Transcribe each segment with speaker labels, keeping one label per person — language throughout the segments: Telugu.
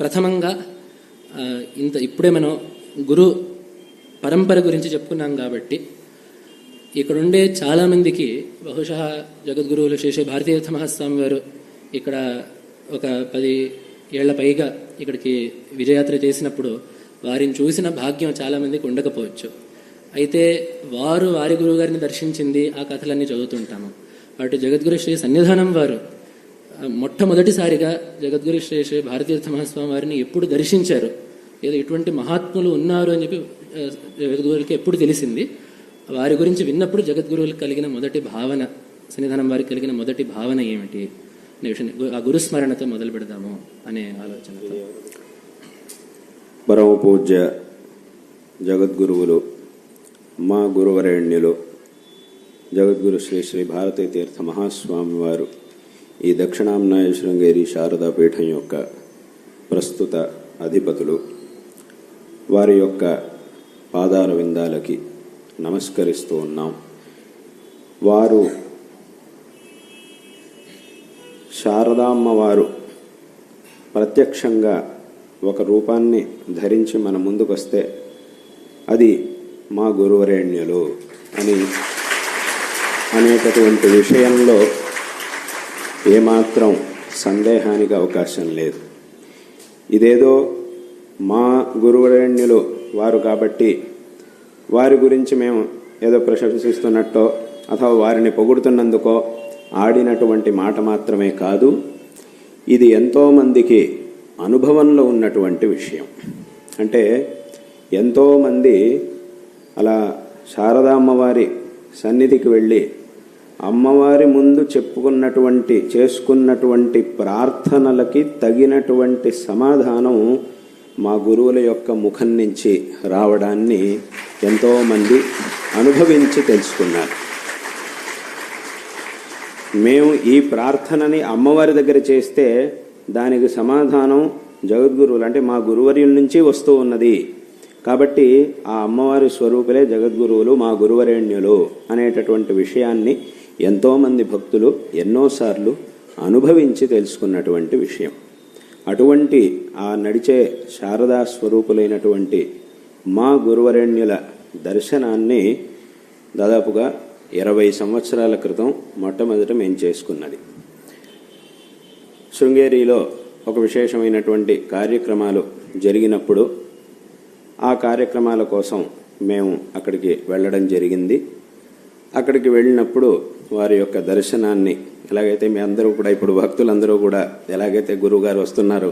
Speaker 1: ప్రథమంగా ఇప్పుడే మనం గురు పరంపర గురించి చెప్పుకున్నాం కాబట్టి ఇక్కడుండే చాలామందికి బహుశా జగద్గురువులు శ్రీ శ్రీ భారతీతీర్థ మహాస్వామి వారు ఇక్కడ ఒక 10 ఏళ్ల పైగా ఇక్కడికి విజయయాత్ర చేసినప్పుడు వారిని చూసిన భాగ్యం చాలామందికి ఉండకపోవచ్చు. అయితే వారి గురువు గారిని దర్శించింది ఆ కథలన్నీ చదువుతుంటాము. అటు జగద్గురు శ్రీ సన్నిధానం వారు మొట్టమొదటిసారిగా జగద్గురు శ్రీ శ్రీ భారతీతీర్థ మహాస్వామి వారిని ఎప్పుడు దర్శించారు, ఏదో ఇటువంటి మహాత్ములు ఉన్నారు అని చెప్పి జగద్గురువులకి ఎప్పుడు తెలిసింది. వారి గురించి విన్నప్పుడు జగద్గురువులకు కలిగిన మొదటి భావన, సన్నిధానం వారికి కలిగిన మొదటి భావన ఏమిటి అనే విషయం ఆ గురుస్మరణతో మొదలు పెడదాము అనే ఆలోచనతో.
Speaker 2: పరమ పూజ్య జగద్గురువులు మా గురువరేణ్యులు జగద్గురు శ్రీ శ్రీ భారతీ తీర్థ మహాస్వామి వారు ఈ దక్షిణాంనాయ శృంగేరి శారదాపీఠం యొక్క ప్రస్తుత అధిపతులు, వారి యొక్క పాదార విందాలకి నమస్కరిస్తూ ఉన్నాం. వారు శారదామ్మవారు ప్రత్యక్షంగా ఒక రూపాన్ని ధరించి మన ముందుకొస్తే అది మా గురువరేణ్యులు అనేటటువంటి విషయంలో ఏమాత్రం సందేహానికి అవకాశం లేదు. ఇదేదో మా గురువరేణ్యులు వారు కాబట్టి వారి గురించి మేము ఏదో ప్రశంసిస్తున్నట్టో అథవా వారిని పొగుడుతున్నందుకో ఆడినటువంటి మాట మాత్రమే కాదు, ఇది ఎంతోమందికి అనుభవంలో ఉన్నటువంటి విషయం. అంటే ఎంతోమంది అలా శారదామ్మవారి సన్నిధికి వెళ్ళి అమ్మవారి ముందు చేసుకున్నటువంటి ప్రార్థనలకి తగినటువంటి సమాధానం మా గురువుల యొక్క ముఖం నుంచి రావడాన్ని ఎంతోమంది అనుభవించి తెలుసుకున్నారు. మేము ఈ ప్రార్థనని అమ్మవారి దగ్గర చేస్తే దానికి సమాధానం జగద్గురువులు అంటే మా గురువర్యుల నుంచి వస్తూ ఉన్నది కాబట్టి ఆ అమ్మవారి స్వరూపులే జగద్గురువులు, మా గురువరేణ్యులు అనేటటువంటి విషయాన్ని ఎంతోమంది భక్తులు ఎన్నోసార్లు అనుభవించి తెలుసుకున్నటువంటి విషయం. అటువంటి ఆ నడిచే శారదా స్వరూపులైనటువంటి మా గురువరేణ్యుల దర్శనాన్ని దాదాపుగా 20 సంవత్సరాల క్రితం మొట్టమొదట మేము చేసుకున్నది. శృంగేరిలో ఒక విశేషమైనటువంటి కార్యక్రమాలు జరిగినప్పుడు ఆ కార్యక్రమాల కోసం మేము అక్కడికి వెళ్ళడం జరిగింది. అక్కడికి వెళ్ళినప్పుడు వారి యొక్క దర్శనాన్ని ఎలాగైతే మీ అందరూ కూడా ఇప్పుడు భక్తులందరూ కూడా ఎలాగైతే గురువుగారు వస్తున్నారు,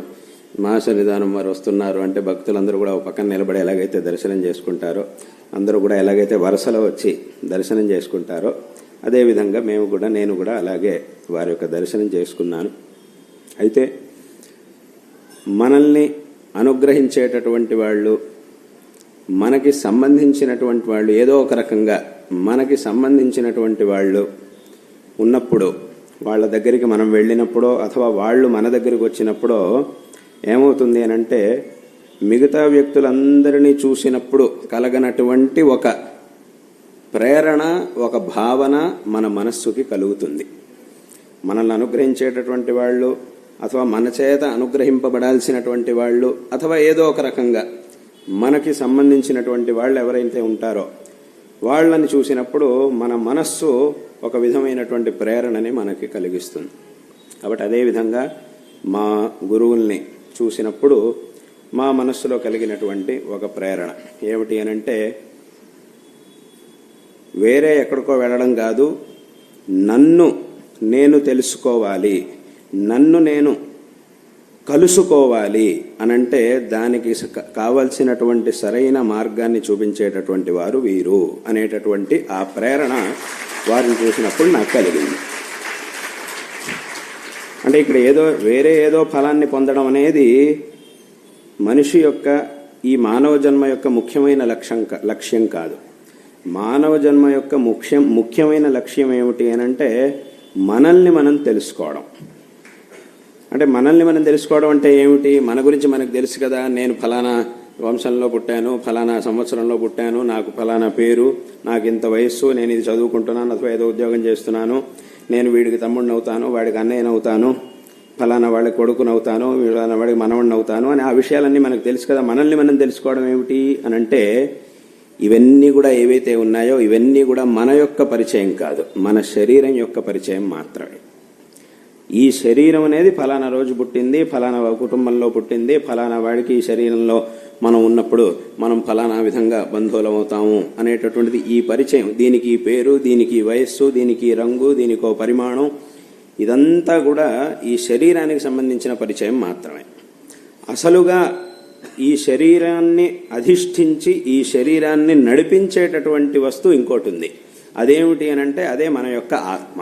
Speaker 2: మా సన్నిధానం వారు వస్తున్నారు అంటే భక్తులందరూ కూడా ఒక పక్కన నిలబడి ఎలాగైతే దర్శనం చేసుకుంటారో, అందరూ కూడా ఎలాగైతే వరుసలో వచ్చి దర్శనం చేసుకుంటారో అదేవిధంగా నేను కూడా అలాగే వారి యొక్క దర్శనం చేసుకున్నాను. అయితే మనల్ని అనుగ్రహించేటటువంటి వాళ్ళు, మనకి సంబంధించినటువంటి వాళ్ళు, ఏదో ఒక రకంగా మనకి సంబంధించినటువంటి వాళ్ళు ఉన్నప్పుడు వాళ్ళ దగ్గరికి మనం వెళ్ళినప్పుడో అథవా వాళ్ళు మన దగ్గరికి వచ్చినప్పుడో ఏమవుతుంది అనంటే మిగతా వ్యక్తులందరినీ చూసినప్పుడు కలగనటువంటి ఒక ప్రేరణ, ఒక భావన మన మనస్సుకి కలుగుతుంది. మనల్ని అనుగ్రహించేటటువంటి వాళ్ళు అథవా మన చేత అనుగ్రహింపబడాల్సినటువంటి వాళ్ళు అథవా ఏదో ఒక రకంగా మనకి సంబంధించినటువంటి వాళ్ళు ఎవరైతే ఉంటారో వాళ్ళని చూసినప్పుడు మన మనస్సు ఒక విధమైనటువంటి ప్రేరణని మనకి కలిగిస్తుంది. కాబట్టి అదేవిధంగా మా గురువుల్ని చూసినప్పుడు మా మనస్సులో కలిగినటువంటి ఒక ప్రేరణ ఏమిటి అనంటే వేరే ఎక్కడికో వెళ్ళడం కాదు, నన్ను నేను తెలుసుకోవాలి, నన్ను నేను కలుసుకోవాలి అనంటే దానికి కావలసినటువంటి సరైన మార్గాన్ని చూపించేటటువంటి వారు వీరు అనేటటువంటి ఆ ప్రేరణ వారిని చూసినప్పుడు నాకు కలిగింది. అంటే ఇక్కడ వేరే ఏదో ఫలాన్ని పొందడం అనేది మనిషి యొక్క ఈ మానవ జన్మ యొక్క ముఖ్యమైన లక్ష్యం కాదు. మానవ జన్మ యొక్క ముఖ్యమైన లక్ష్యం ఏమిటి అనంటే మనల్ని మనం తెలుసుకోవడం. అంటే మనల్ని మనం తెలుసుకోవడం అంటే ఏమిటి? మన గురించి మనకు తెలుసు కదా, నేను ఫలానా వంశంలో పుట్టాను, ఫలానా సంవత్సరంలో పుట్టాను, నాకు ఫలానా పేరు, నాకు ఇంత వయస్సు, నేను ఇది చదువుకుంటున్నాను అథవా ఏదో ఉద్యోగం చేస్తున్నాను, నేను వీడికి తమ్ముడిని అవుతాను, వాడికి అన్నయ్యని అవుతాను, ఫలానా వాళ్ళకి కొడుకునవుతాను, ఫలానా వాడికి మనవడిని అవుతాను అని ఆ విషయాలన్నీ మనకు తెలుసు కదా. మనల్ని మనం తెలుసుకోవడం ఏమిటి అని అంటే ఇవన్నీ కూడా ఏవైతే ఉన్నాయో ఇవన్నీ కూడా మన యొక్క పరిచయం కాదు, మన శరీరం యొక్క పరిచయం మాత్రమే. ఈ శరీరం అనేది ఫలానా రోజు పుట్టింది, ఫలానా కుటుంబంలో పుట్టింది, ఫలానా వాడికి ఈ శరీరంలో మనం ఉన్నప్పుడు మనం ఫలానా విధంగా బంధువులం అవుతాము అనేటటువంటిది ఈ పరిచయం. దీనికి ఈ పేరు, దీనికి ఈ వయస్సు, దీనికి ఈ రంగు, దీనికి ఓ పరిమాణం, ఇదంతా కూడా ఈ శరీరానికి సంబంధించిన పరిచయం మాత్రమే. అసలుగా ఈ శరీరాన్ని అధిష్ఠించి ఈ శరీరాన్ని నడిపించేటటువంటి వస్తువు ఇంకోటి ఉంది. అదేమిటి అని అంటే అదే మన యొక్క ఆత్మ.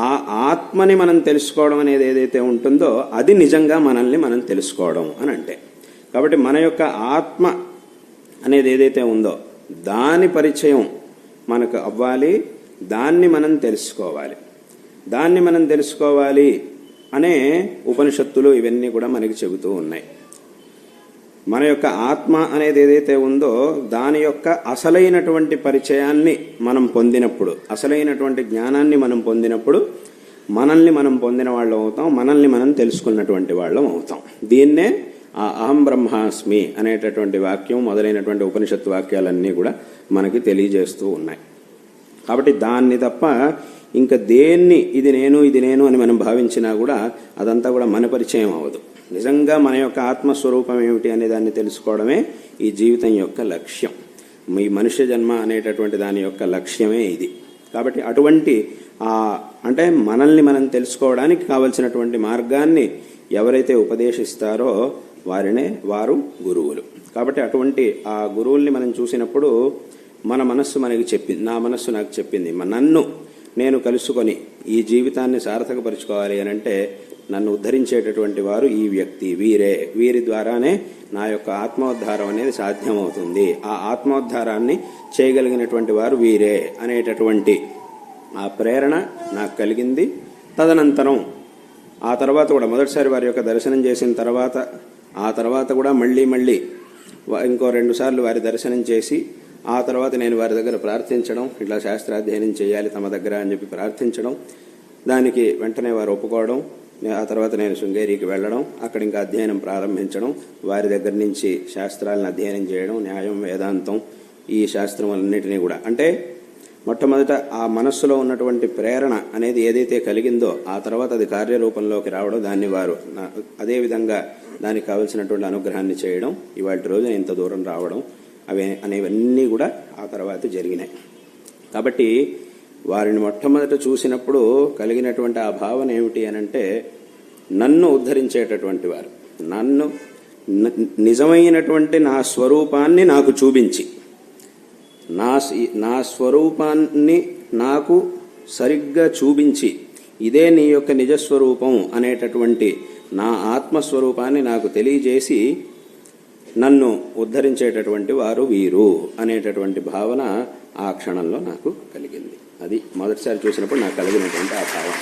Speaker 2: ఆ ఆత్మని మనం తెలుసుకోవడం అనేది ఏదైతే ఉంటుందో అది నిజంగా మనల్ని మనం తెలుసుకోవడం అని అంటే. కాబట్టి మన యొక్క ఆత్మ అనేది ఏదైతే ఉందో దాని పరిచయం మనకు అవ్వాలి, దాన్ని మనం తెలుసుకోవాలి. దాన్ని మనం తెలుసుకోవాలి అనే ఉపనిషత్తులు ఇవన్నీ కూడా మనకి చెబుతూ ఉన్నాయి. మన యొక్క ఆత్మ అనేది ఏదైతే ఉందో దాని యొక్క అసలైనటువంటి పరిచయాన్ని మనం పొందినప్పుడు, అసలైనటువంటి జ్ఞానాన్ని మనం పొందినప్పుడు మనల్ని మనం పొందిన వాళ్ళం అవుతాం, మనల్ని మనం తెలుసుకున్నటువంటి వాళ్ళం అవుతాం. దీన్నే ఆ అహం బ్రహ్మాస్మి అనేటటువంటి వాక్యం మొదలైనటువంటి ఉపనిషత్తు వాక్యాలన్నీ కూడా మనకి తెలియజేస్తూ ఉన్నాయి. కాబట్టి దాన్ని తప్ప ఇంకా దేన్ని ఇది నేను అని మనం భావించినా కూడా అదంతా కూడా మన పరిచయం అవ్వదు. నిజంగా మన యొక్క ఆత్మస్వరూపం ఏమిటి అనే దాన్ని తెలుసుకోవడమే ఈ జీవితం యొక్క లక్ష్యం. ఈ మనుష్య జన్మ అనేటటువంటి దాని యొక్క లక్ష్యమే ఇది. కాబట్టి అటువంటి అంటే మనల్ని మనం తెలుసుకోవడానికి కావలసినటువంటి మార్గాన్ని ఎవరైతే ఉపదేశిస్తారో వారు గురువులు. కాబట్టి అటువంటి ఆ గురువుల్ని మనం చూసినప్పుడు మన మనస్సు మనకి చెప్పింది, నా మనస్సు నాకు చెప్పింది, నన్ను నేను కలుసుకొని ఈ జీవితాన్ని సార్థకపరుచుకోవాలి అని అంటే నన్ను ఉద్ధరించేటటువంటి వారు ఈ వ్యక్తి, వీరి ద్వారానే నా యొక్క ఆత్మోద్ధారం అనేది సాధ్యమవుతుంది, ఆ ఆత్మోద్ధారాన్ని చేయగలిగినటువంటి వారు వీరే అనేటటువంటి ఆ ప్రేరణ నాకు కలిగింది. తదనంతరం ఆ తర్వాత కూడా మొదటిసారి వారి యొక్క దర్శనం చేసిన తర్వాత ఆ తర్వాత కూడా మళ్ళీ ఇంకో 2 సార్లు వారి దర్శనం చేసి ఆ తర్వాత నేను వారి దగ్గర ప్రార్థించడం, ఇట్లా శాస్త్రాధ్యయనం చేయాలి తమ దగ్గర అని చెప్పి ప్రార్థించడం, దానికి వెంటనే వారు ఒప్పుకోవడం, ఆ తర్వాత నేను శృంగేరికి వెళ్ళడం, అక్కడ ఇంకా అధ్యయనం ప్రారంభించడం, వారి దగ్గర నుంచి శాస్త్రాలను అధ్యయనం చేయడం, న్యాయం, వేదాంతం, ఈ శాస్త్రములన్నిటినీ కూడా. అంటే మొట్టమొదట ఆ మనస్సులో ఉన్నటువంటి ప్రేరణ అనేది ఏదైతే కలిగిందో ఆ తర్వాత అది కార్యరూపంలోకి రావడం, దాన్ని వారు అదేవిధంగా దానికి కావలసినటువంటి అనుగ్రహాన్ని చేయడం, ఇవాళ రోజున ఇంత దూరం రావడం అనేవన్నీ కూడా ఆ తర్వాత జరిగినాయి. కాబట్టి వారిని మొట్టమొదట చూసినప్పుడు కలిగినటువంటి ఆ భావన ఏమిటి అనంటే నన్ను ఉద్ధరించేటటువంటి వారు, నన్ను నిజమైనటువంటి నా స్వరూపాన్ని నాకు చూపించి, నా స్వరూపాన్ని నాకు సరిగ్గా చూపించి, ఇదే నీ యొక్క నిజస్వరూపం అనేటటువంటి నా ఆత్మస్వరూపాన్ని నాకు తెలియజేసి నన్ను ఉద్ధరించేటటువంటి వారు వీరు అనేటటువంటి భావన ఆ క్షణంలో నాకు కలిగింది. అది మొదటిసారి చూసినప్పుడు నాకు కలిగినటువంటి ఆ భావన.